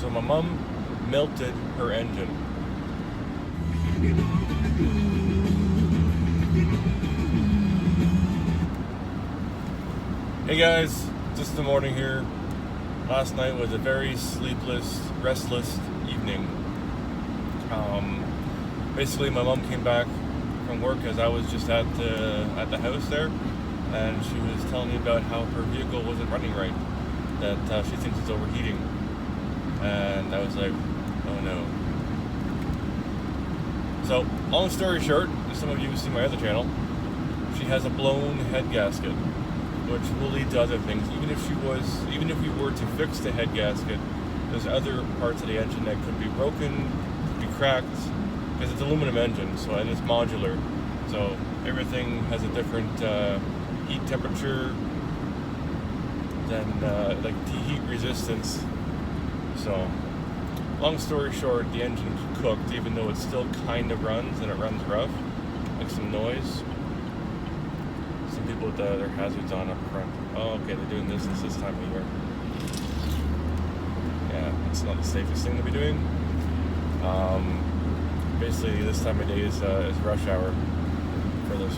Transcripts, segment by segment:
So my mom melted her engine. Hey guys, just the morning here. Last night was a very sleepless, restless evening. Basically, my mom came back from work as I was just at the house there, and she was telling me about how her vehicle wasn't running right, that she thinks it's overheating, and I was like, oh no. So, long story short, as some of you have seen my other channel, she has a blown head gasket, which will lead to other things. Even if we were to fix the head gasket, there's other parts of the engine that could be broken, could be cracked, because it's an aluminum engine, and it's modular, so everything has a different heat temperature than like the heat resistance. So, long story short, the engine's cooked, even though it still kind of runs, and it runs rough, makes some noise. Some people with their hazards on up front. Oh, okay, they're doing this time of year. Yeah, it's not the safest thing to be doing. Basically, this time of day is rush hour for this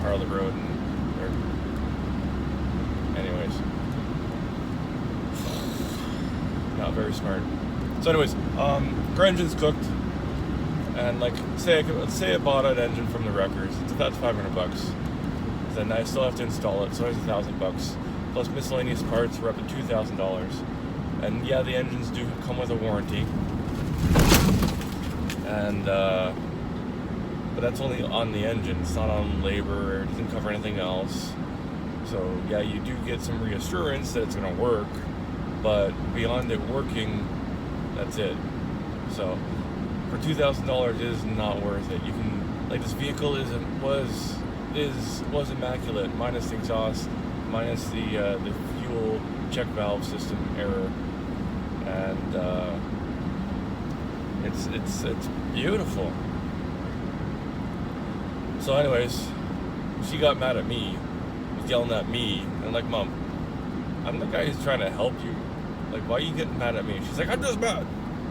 part of the road. Anyways, not very smart. So, anyways, her engine's cooked, and like, let's say I bought an engine from the wreckers. That's $500. Then I still have to install it, so there's $1,000 plus miscellaneous parts. We're up to $2,000. And yeah, the engines do come with a warranty, and but that's only on the engine. It's not on labor. It doesn't cover anything else. So yeah, you do get some reassurance that it's going to work, but beyond it working, that's it. So for $2,000, it is not worth it. You can, like, this vehicle was immaculate, minus the exhaust, minus the fuel check valve system error, and it's beautiful. So, anyways, she got mad at me, was yelling at me, and I'm like, Mom, I'm the guy who's trying to help you. Like, why are you getting mad at me? She's like, I'm just mad.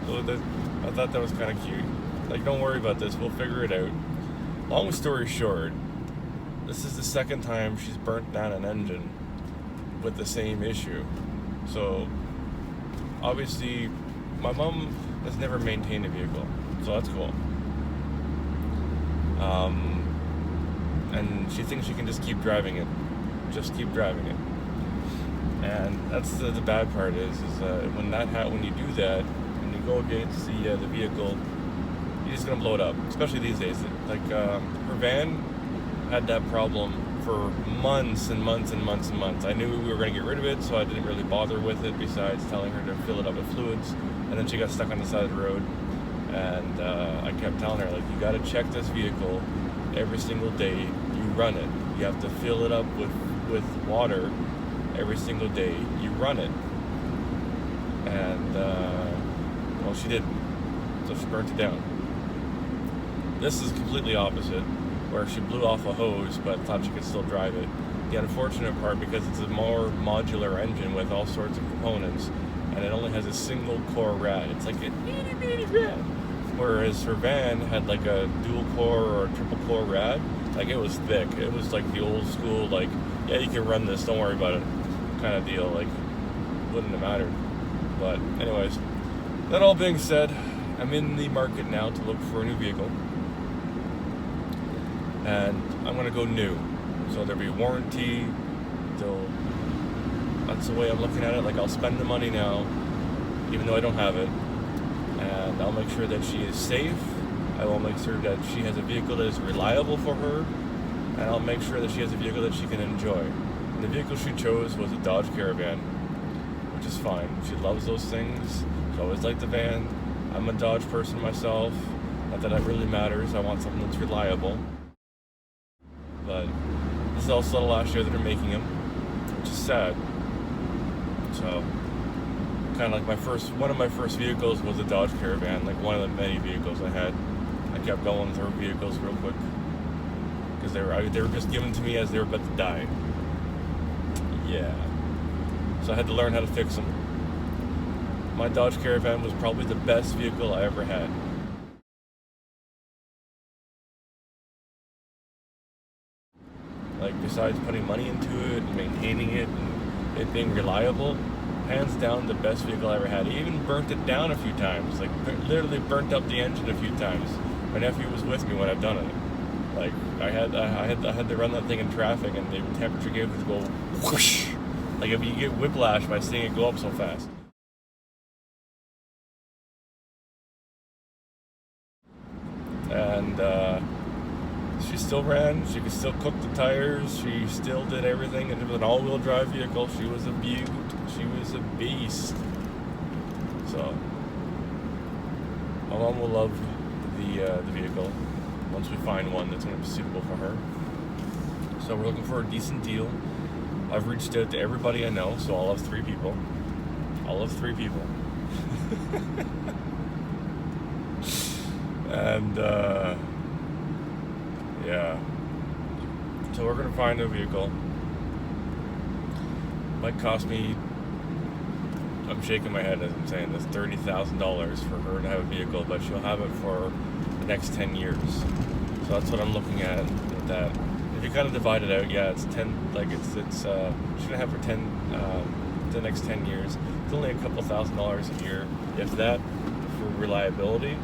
So I thought that was kind of cute. Like, don't worry about this, we'll figure it out. Long story short, this is the second time she's burnt down an engine with the same issue. So, obviously, my mom has never maintained a vehicle, so that's cool. And she thinks she can just keep driving it. Just keep driving it. And that's the bad part is when you do that, when you go against the vehicle, you're just gonna blow it up. Especially these days. Like, her van had that problem for months and months and months and months. I knew we were going to get rid of it, so I didn't really bother with it besides telling her to fill it up with fluids. And then she got stuck on the side of the road, and I kept telling her, like, you got to check this vehicle every single day you run it. You have to fill it up with water every single day you run it. And well, she didn't, so she burnt it down. This is completely opposite, where she blew off a hose but thought she could still drive it. The unfortunate part, because it's a more modular engine with all sorts of components, and it only has a single core rad. It's like a itty rad. Whereas her van had like a dual core or a triple core rad. Like, it was thick. It was like the old school, like, yeah, you can run this, don't worry about it kind of deal. Like, wouldn't have mattered. But anyways, that all being said, I'm in the market now to look for a new vehicle. And I'm going to go new. So there'll be warranty. That's the way I'm looking at it. Like, I'll spend the money now, even though I don't have it. And I'll make sure that she is safe. I will make sure that she has a vehicle that is reliable for her. And I'll make sure that she has a vehicle that she can enjoy. And the vehicle she chose was a Dodge Caravan, which is fine. She loves those things. She always liked the van. I'm a Dodge person myself. Not that it really matters. I want something that's reliable. But this is also the last year that they're making them, which is sad. So, kind of like one of my first vehicles was a Dodge Caravan, like one of the many vehicles I had. I kept going through vehicles real quick because they were just given to me as they were about to die. Yeah. So I had to learn how to fix them. my Dodge Caravan was probably the best vehicle I ever had. Like, besides putting money into it and maintaining it and it being reliable, hands down the best vehicle I ever had. I even burnt it down a few times, like literally burnt up the engine a few times. My nephew was with me when I've done it. Like, I had to run that thing in traffic, and the temperature gauge would go whoosh. Like, if you get whiplash by seeing it go up so fast. And she still ran. She could still cook the tires. She still did everything. And it was an all-wheel drive vehicle. She was a beaut. She was a beast. So my mom will love the vehicle once we find one that's going to be suitable for her. So we're looking for a decent deal. I've reached out to everybody I know, so I'll have 3 people. And yeah. So we're gonna find a vehicle. Might cost me, I'm shaking my head as I'm saying this, $30,000 for her to have a vehicle, but she'll have it for the next 10 years. So that's what I'm looking at with that. If you kind of divide it out, yeah, it's 10, like it's she's gonna have for 10, the next 10 years. It's only a couple $1,000s a year, if that, for reliability.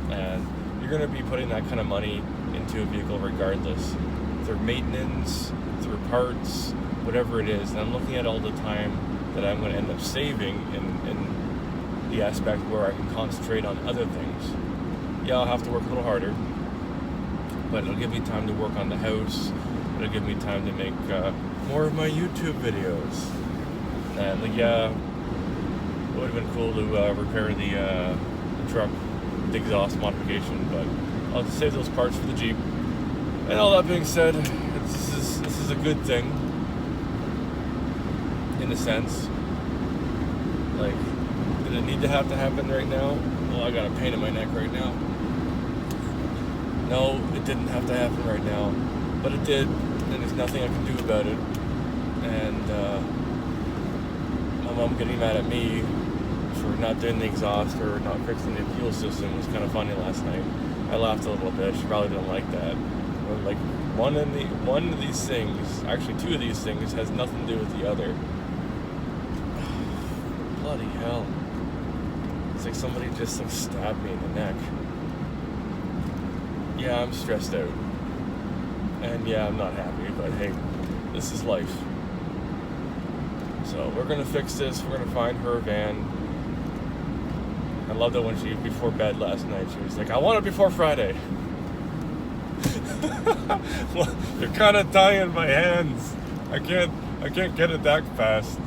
And you're gonna be putting that kind of money into a vehicle regardless, through maintenance, through parts, whatever it is. And I'm looking at all the time that I'm going to end up saving in the aspect where I can concentrate on other things. Yeah, I'll have to work a little harder, but it'll give me time to work on the house. It'll give me time to make more of my YouTube videos. And like, yeah, it would have been cool to repair the truck, the exhaust modification, but I'll just save those parts for the Jeep. And all that being said, this is a good thing, in a sense. Like, did it need to happen right now? Well, I got a pain in my neck right now. No, it didn't have to happen right now, but it did, and there's nothing I can do about it. And my mom getting mad at me for not doing the exhaust or not fixing the fuel system was kind of funny last night. I laughed a little bit. She probably didn't like that. But like, one of these things, actually 2 of these things, has nothing to do with the other. Bloody hell. It's like somebody just like stabbed me in the neck. Yeah, I'm stressed out. And yeah, I'm not happy, but hey, this is life. So we're gonna fix this. We're gonna find her a van. I loved it when she, before bed last night, she was like, I want it before Friday. Well, you're kind of tying my hands. I can't get it that fast.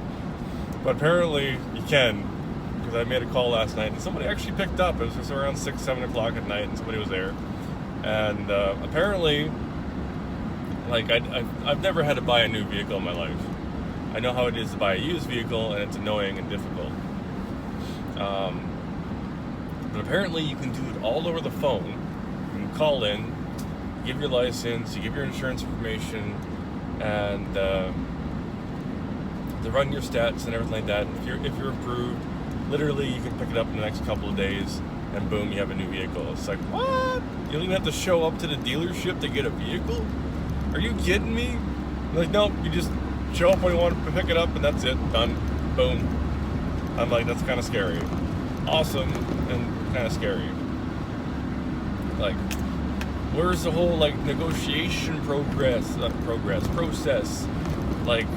But apparently you can, because I made a call last night and somebody actually picked up. It was just around 6, 7 o'clock at night and somebody was there. And apparently, like, I've never had to buy a new vehicle in my life. I know how it is to buy a used vehicle, and it's annoying and difficult. But apparently you can do it all over the phone. You can call in, you give your license, you give your insurance information, and they run your stats and everything like that. And if you're approved, literally you can pick it up in the next couple of days, and boom, you have a new vehicle. It's like, what? You don't even have to show up to the dealership to get a vehicle? Are you kidding me? They're like, nope, you just show up when you want to pick it up, and that's it, done, boom. I'm like, that's kind of scary. Awesome, and kind of scary. Like, where's the whole, like, negotiation process? Like,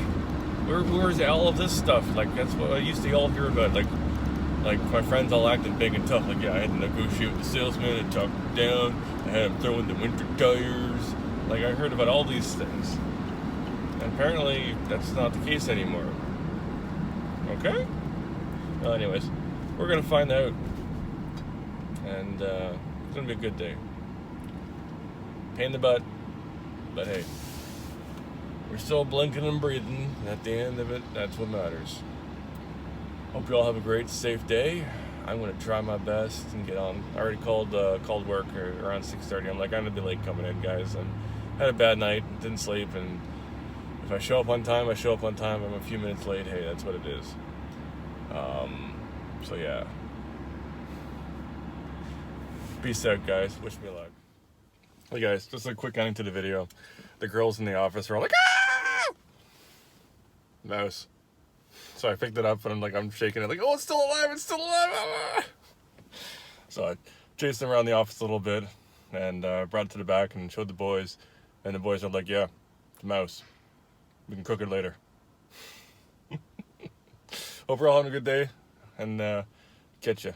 where's all of this stuff? Like, that's what I used to all hear about. Like my friends all acting big and tough. Like, yeah, I had to negotiate with the salesman and talk him down. I had him throw in the winter tires. Like, I heard about all these things. And apparently, that's not the case anymore. Okay? Well, anyways, we're going to find out. And it's going to be a good day. Pain in the butt. But hey, we're still blinking and breathing. And at the end of it, that's what matters. Hope you all have a great, safe day. I'm going to try my best and get on. I already called work around 6:30. I'm like, I'm going to be late coming in, guys. And had a bad night, didn't sleep, and if I show up on time, I show up on time. I'm a few minutes late. Hey, that's what it is. So yeah. Peace out, guys. Wish me luck. Hey guys, just a quick ending to the video. The girls in the office are all like, ah! Mouse. So I picked it up and I'm shaking it like, oh, it's still alive, it's still alive. Ah! So I chased them around the office a little bit and brought it to the back and showed the boys. And the boys are like, yeah, it's a mouse. We can cook it later. Hope you're all having a good day and catch ya.